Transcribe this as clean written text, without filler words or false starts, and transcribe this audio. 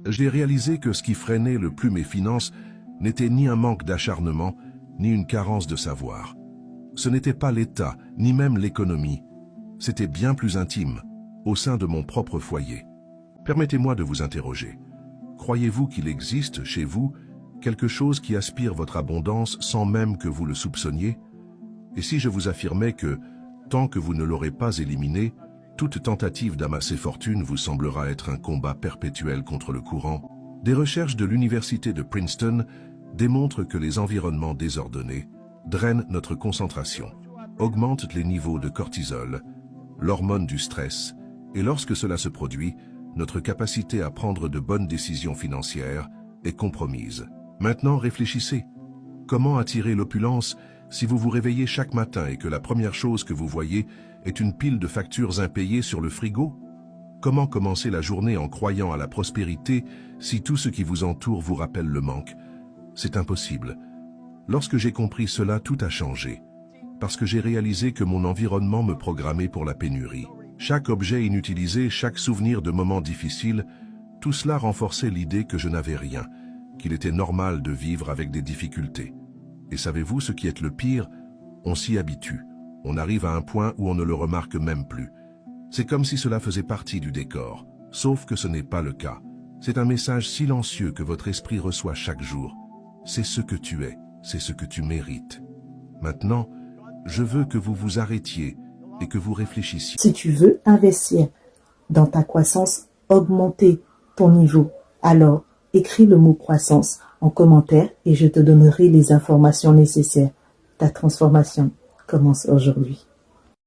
J'ai réalisé que ce qui freinait le plus mes finances n'était ni un manque d'acharnement, ni une carence de savoir. Ce n'était pas l'État, ni même l'économie. C'était bien plus intime, au sein de mon propre foyer. Permettez-moi de vous interroger. Croyez-vous qu'il existe, chez vous, quelque chose qui aspire votre abondance sans même que vous le soupçonniez? Et si je vous affirmais que, tant que vous ne l'aurez pas éliminé, toute tentative d'amasser fortune vous semblera être un combat perpétuel contre le courant? Des recherches de l'université de Princeton démontrent que les environnements désordonnés drainent notre concentration, augmentent les niveaux de cortisol, l'hormone du stress, et lorsque cela se produit, notre capacité à prendre de bonnes décisions financières est compromise. Maintenant, réfléchissez. Comment attirer l'opulence si vous vous réveillez chaque matin et que la première chose que vous voyez est une pile de factures impayées sur le frigo? Comment commencer la journée en croyant à la prospérité si tout ce qui vous entoure vous rappelle le manque? C'est impossible. Lorsque j'ai compris cela, tout a changé. Parce que j'ai réalisé que mon environnement me programmait pour la pénurie. Chaque objet inutilisé, chaque souvenir de moments difficiles, tout cela renforçait l'idée que je n'avais rien, qu'il était normal de vivre avec des difficultés. Et savez-vous ce qui est le pire? On s'y habitue. On arrive à un point où on ne le remarque même plus. C'est comme si cela faisait partie du décor, sauf que ce n'est pas le cas. C'est un message silencieux que votre esprit reçoit chaque jour. C'est ce que tu es, c'est ce que tu mérites. Maintenant, je veux que vous vous arrêtiez et que vous réfléchissiez. Si tu veux investir dans ta croissance, augmenter ton niveau, alors écris le mot croissance en commentaire et je te donnerai les informations nécessaires. Ta transformation commence aujourd'hui.